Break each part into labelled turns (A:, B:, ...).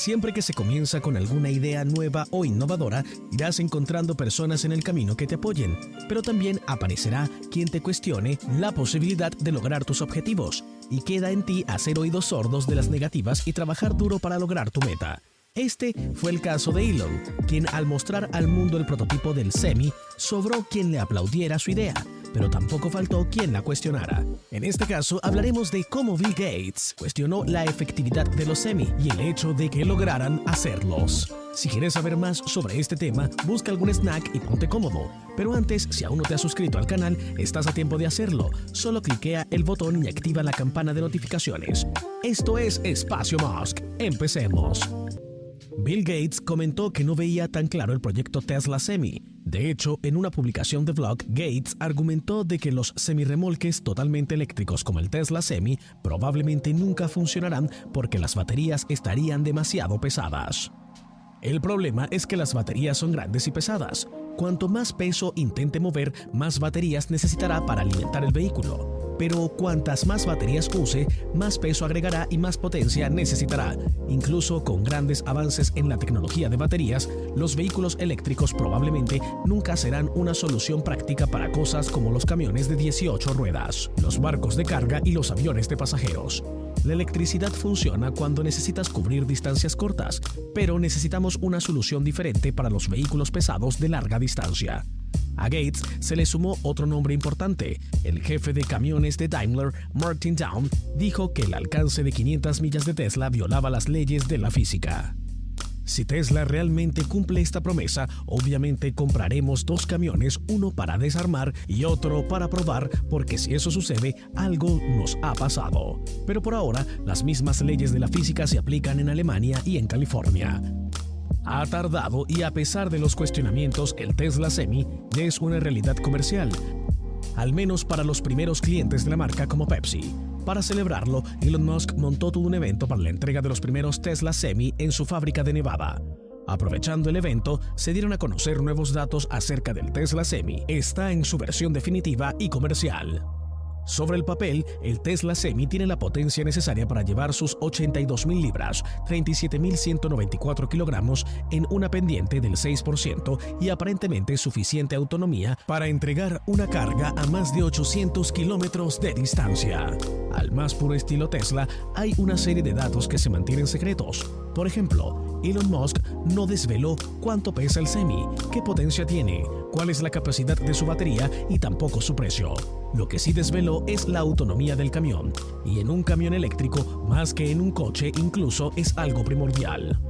A: Siempre que se comienza con alguna idea nueva o innovadora, irás encontrando personas en el camino que te apoyen, pero también aparecerá quien te cuestione la posibilidad de lograr tus objetivos, y queda en ti hacer oídos sordos de las negativas y trabajar duro para lograr tu meta. Este fue el caso de Elon, quien al mostrar al mundo el prototipo del Semi, sobró quien le aplaudiera su idea, pero tampoco faltó quien la cuestionara. En este caso hablaremos de cómo Bill Gates cuestionó la efectividad de los Semi y el hecho de que lograran hacerlos. Si quieres saber más sobre este tema, busca algún snack y ponte cómodo. Pero antes, si aún no te has suscrito al canal, estás a tiempo de hacerlo. Solo cliquea el botón y activa la campana de notificaciones. Esto es Espacio Musk. Empecemos. Bill Gates comentó que no veía tan claro el proyecto Tesla Semi. De hecho, en una publicación de blog, Gates argumentó de que los semirremolques totalmente eléctricos como el Tesla Semi probablemente nunca funcionarán porque las baterías estarían demasiado pesadas. El problema es que las baterías son grandes y pesadas. Cuanto más peso intente mover, más baterías necesitará para alimentar el vehículo. Pero cuantas más baterías use, más peso agregará y más potencia necesitará. Incluso con grandes avances en la tecnología de baterías, los vehículos eléctricos probablemente nunca serán una solución práctica para cosas como los camiones de 18 ruedas, los barcos de carga y los aviones de pasajeros. La electricidad funciona cuando necesitas cubrir distancias cortas, pero necesitamos una solución diferente para los vehículos pesados de larga distancia. A Gates se le sumó otro nombre importante. El jefe de camiones de Daimler, Martin Daum, dijo que el alcance de 500 millas de Tesla violaba las leyes de la física. Si Tesla realmente cumple esta promesa, obviamente compraremos dos camiones, uno para desarmar y otro para probar, porque si eso sucede, algo nos ha pasado. Pero por ahora, las mismas leyes de la física se aplican en Alemania y en California. Ha tardado y a pesar de los cuestionamientos, el Tesla Semi ya es una realidad comercial, al menos para los primeros clientes de la marca como Pepsi. Para celebrarlo, Elon Musk montó todo un evento para la entrega de los primeros Tesla Semi en su fábrica de Nevada. Aprovechando el evento, se dieron a conocer nuevos datos acerca del Tesla Semi. Está en su versión definitiva y comercial. Sobre el papel, el Tesla Semi tiene la potencia necesaria para llevar sus 82.000 libras, 37.194 kilogramos, en una pendiente del 6% y aparentemente suficiente autonomía para entregar una carga a más de 800 kilómetros de distancia. Al más puro estilo Tesla, hay una serie de datos que se mantienen secretos. Por ejemplo, Elon Musk no desveló cuánto pesa el Semi, qué potencia tiene, cuál es la capacidad de su batería y tampoco su precio. Lo que sí desveló es la autonomía del camión, y en un camión eléctrico, más que en un coche incluso, es algo primordial.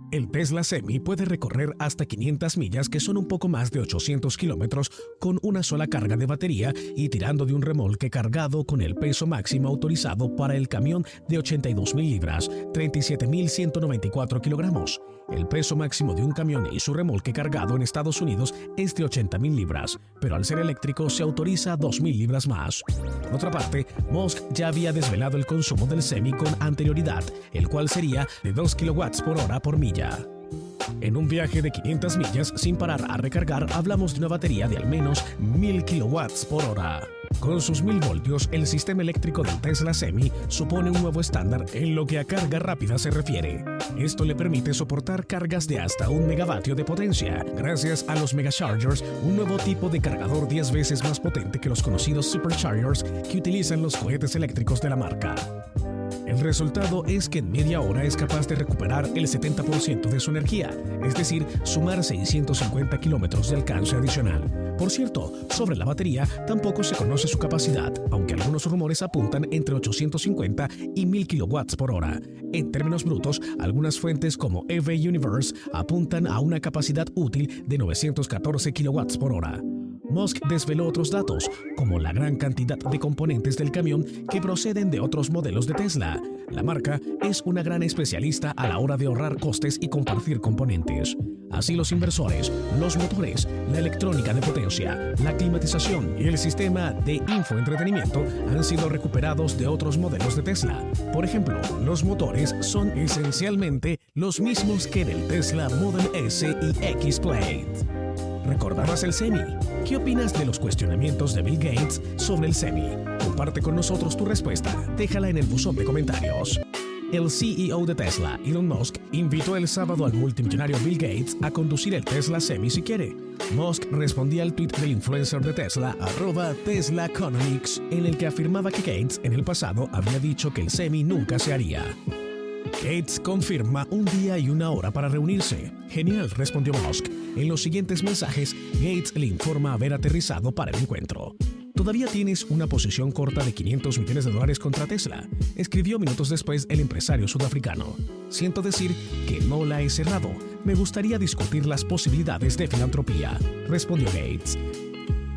A: El Tesla Semi puede recorrer hasta 500 millas, que son un poco más de 800 kilómetros, con una sola carga de batería y tirando de un remolque cargado con el peso máximo autorizado para el camión de 82.000 libras, 37.194 kilogramos. El peso máximo de un camión y su remolque cargado en Estados Unidos es de 80.000 libras, pero al ser eléctrico se autoriza 2.000 libras más. Por otra parte, Musk ya había desvelado el consumo del Semi con anterioridad, el cual sería de 2 kWh por milla. En un viaje de 500 millas sin parar a recargar, hablamos de una batería de al menos 1.000 kWh. Con sus 1000 voltios, el sistema eléctrico del Tesla Semi supone un nuevo estándar en lo que a carga rápida se refiere. Esto le permite soportar cargas de hasta 1 megavatio de potencia, gracias a los Megachargers, un nuevo tipo de cargador 10 veces más potente que los conocidos Superchargers que utilizan los cohetes eléctricos de la marca. El resultado es que en media hora es capaz de recuperar el 70% de su energía, es decir, sumar 650 kilómetros de alcance adicional. Por cierto, sobre la batería tampoco se conoce su capacidad, aunque algunos rumores apuntan entre 850 y 1000 kWh. En términos brutos, algunas fuentes como EV Universe apuntan a una capacidad útil de 914 kWh. Musk desveló otros datos, como la gran cantidad de componentes del camión que proceden de otros modelos de Tesla. La marca es una gran especialista a la hora de ahorrar costes y compartir componentes. Así los inversores, los motores, la electrónica de potencia, la climatización y el sistema de infoentretenimiento han sido recuperados de otros modelos de Tesla. Por ejemplo, los motores son esencialmente los mismos que en el Tesla Model S y X-Plate. ¿Recordabas el Semi? ¿Qué opinas de los cuestionamientos de Bill Gates sobre el Semi? Comparte con nosotros tu respuesta. Déjala en el buzón de comentarios. El CEO de Tesla, Elon Musk, invitó el sábado al multimillonario Bill Gates a conducir el Tesla Semi si quiere. Musk respondía al tweet del influencer de Tesla, @TeslaEconomics, en el que afirmaba que Gates en el pasado había dicho que el Semi nunca se haría. Gates confirma un día y una hora para reunirse. Genial, respondió Musk. En los siguientes mensajes, Gates le informa haber aterrizado para el encuentro. Todavía tienes una posición corta de $500 millones contra Tesla, escribió minutos después el empresario sudafricano. Siento decir que no la he cerrado. Me gustaría discutir las posibilidades de filantropía, respondió Gates.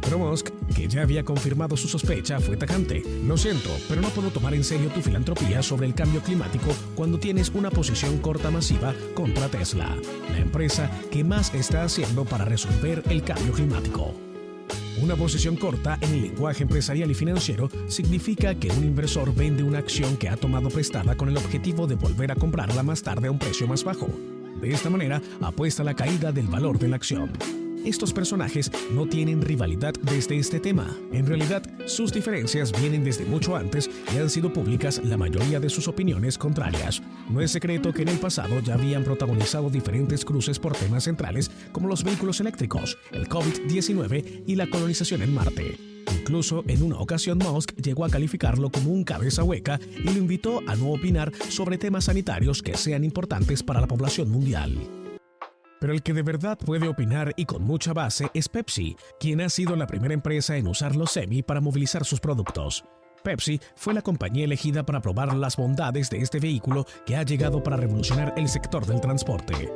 A: Pero Musk, que ya había confirmado su sospecha, fue tajante. Lo siento, pero no puedo tomar en serio tu filantropía sobre el cambio climático cuando tienes una posición corta masiva contra Tesla, la empresa que más está haciendo para resolver el cambio climático. Una posición corta en el lenguaje empresarial y financiero significa que un inversor vende una acción que ha tomado prestada con el objetivo de volver a comprarla más tarde a un precio más bajo. De esta manera, apuesta a la caída del valor de la acción. Estos personajes no tienen rivalidad desde este tema. En realidad, sus diferencias vienen desde mucho antes y han sido públicas la mayoría de sus opiniones contrarias. No es secreto que en el pasado ya habían protagonizado diferentes cruces por temas centrales como los vehículos eléctricos, el COVID-19 y la colonización en Marte. Incluso en una ocasión Musk llegó a calificarlo como un cabeza hueca y lo invitó a no opinar sobre temas sanitarios que sean importantes para la población mundial. Pero el que de verdad puede opinar y con mucha base es Pepsi, quien ha sido la primera empresa en usar los Semi para movilizar sus productos. Pepsi fue la compañía elegida para probar las bondades de este vehículo que ha llegado para revolucionar el sector del transporte.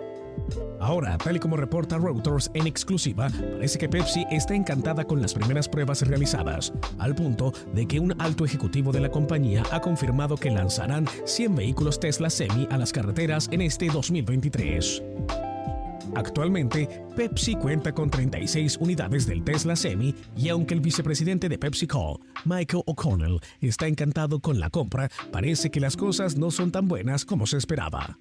A: Ahora, tal y como reporta Reuters en exclusiva, parece que Pepsi está encantada con las primeras pruebas realizadas, al punto de que un alto ejecutivo de la compañía ha confirmado que lanzarán 100 vehículos Tesla Semi a las carreteras en este 2023. Actualmente, Pepsi cuenta con 36 unidades del Tesla Semi y aunque el vicepresidente de PepsiCo, Michael O'Connell, está encantado con la compra, parece que las cosas no son tan buenas como se esperaba.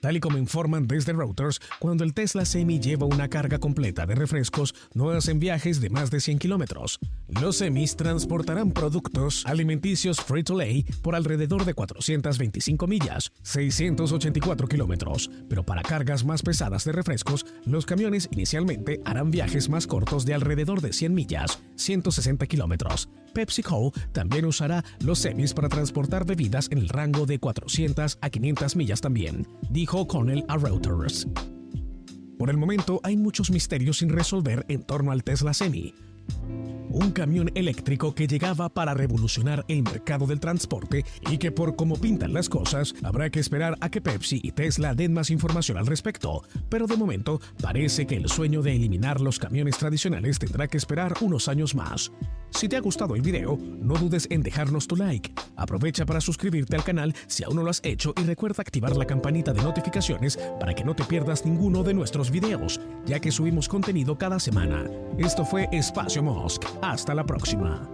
A: Tal y como informan desde Reuters, cuando el Tesla Semi lleva una carga completa de refrescos, no hacen viajes de más de 100 kilómetros. Los semis transportarán productos alimenticios free-to-lay por alrededor de 425 millas, 684 kilómetros, pero para cargas más pesadas de refrescos, los camiones inicialmente harán viajes más cortos de alrededor de 100 millas, 160 kilómetros. PepsiCo también usará los semis para transportar bebidas en el rango de 400 a 500 millas también, dijo O'Connell a Reuters. Por el momento hay muchos misterios sin resolver en torno al Tesla Semi. Un camión eléctrico que llegaba para revolucionar el mercado del transporte y que por cómo pintan las cosas, habrá que esperar a que Pepsi y Tesla den más información al respecto. Pero de momento, parece que el sueño de eliminar los camiones tradicionales tendrá que esperar unos años más. Si te ha gustado el video, no dudes en dejarnos tu like. Aprovecha para suscribirte al canal si aún no lo has hecho y recuerda activar la campanita de notificaciones para que no te pierdas ninguno de nuestros videos, ya que subimos contenido cada semana. Esto fue Espacio Musk. Hasta la próxima.